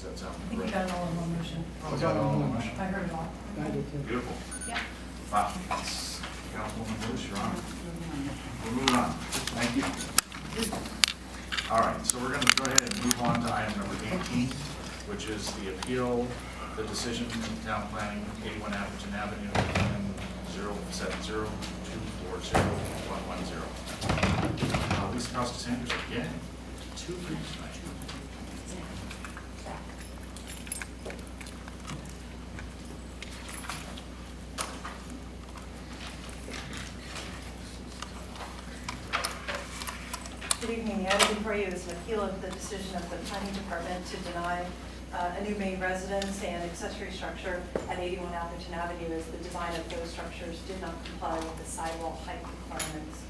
Does that sound I think you correct? got it all in one motion. Was that all in one motion? I heard it all. I did too. Beautiful. Yeah. Wow. Councilwoman Lewis, you're on. We're moving on. Thank you. All right, so we're going to go ahead and move on to item number 18, which is the appeal, the decision from town planning, 81 Atherton Avenue, and 070240110. Lisa Costa Sanders again, 2 briefs tonight. Good evening. The item before you is an appeal of the decision of the planning department to deny a new main residence and accessory structure at 81 Atherton Avenue, as the design of those structures did not comply with the sidewall height requirements.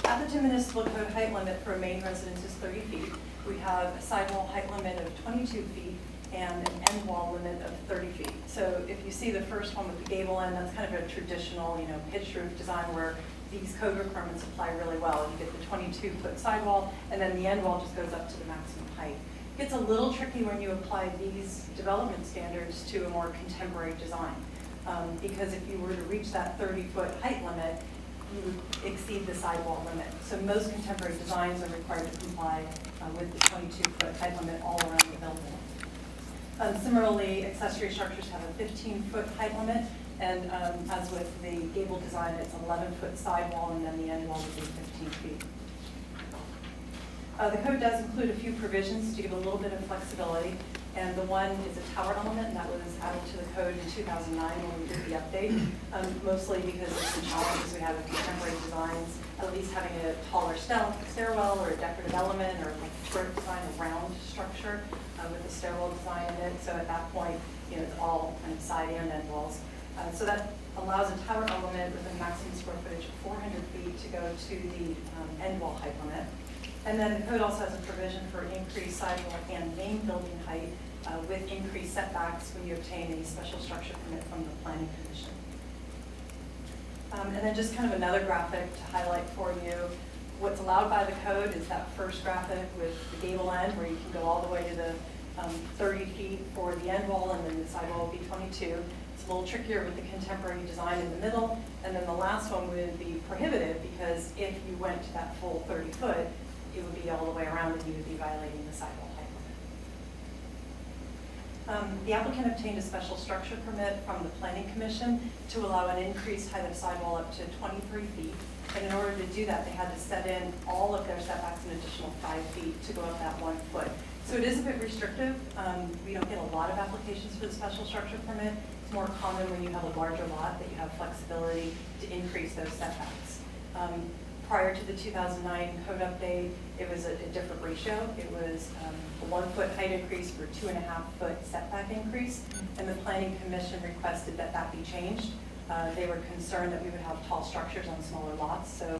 Atherton Municipal Code height limit for a main residence is 30 feet. We have a sidewall height limit of 22 feet and an end wall limit of 30 feet. So if you see the first one with the gable end, that's kind of a traditional, pitched roof design where these code requirements apply really well. You get the 22-foot sidewall, and then the end wall just goes up to the maximum height. It gets a little tricky when you apply these development standards to a more contemporary design, because if you were to reach that 30-foot height limit, you would exceed the sidewall limit. So most contemporary designs are required to comply with the 22-foot height limit all around the building. Similarly, accessory structures have a 15-foot height limit, and as with the gable design, it's 11-foot sidewall, and then the end wall would be 15 feet. The code does include a few provisions to give a little bit of flexibility, and the one is a tower element, and that was added to the code in 2009 when we did the update, mostly because of some challenges we have with contemporary designs, at least having a taller stairwell or a decorative element or like a turret design, a round structure with a stairwell design in it. So at that point, it's all kind of side and end walls. So that allows a tower element with a maximum square footage of 400 feet to go to the end wall height limit. And then the code also has a provision for increased sidewall and main building height with increased setbacks when you obtain a special structure permit from the Planning Commission. And then just kind of another graphic to highlight for you. What's allowed by the code is that first graphic with the gable end, where you can go all the way to the 30 feet for the end wall, and then the sidewall will be 22. It's a little trickier with the contemporary design in the middle. And then the last one would be prohibitive, because if you went to that full 30 foot, it would be all the way around and you would be violating the sidewall height limit. The applicant obtained a special structure permit from the Planning Commission to allow an increased height of sidewall up to 23 feet. And in order to do that, they had to set in all of their setbacks an additional 5 feet to go up that 1 foot. So it is a bit restrictive. We don't get a lot of applications for the special structure permit. It's more common when you have a larger lot that you have flexibility to increase those setbacks. Prior to the 2009 code update, it was a different ratio. It was a 1 foot height increase for 2.5 foot setback increase, and the Planning Commission requested that that be changed. They were concerned that we would have tall structures on smaller lots, so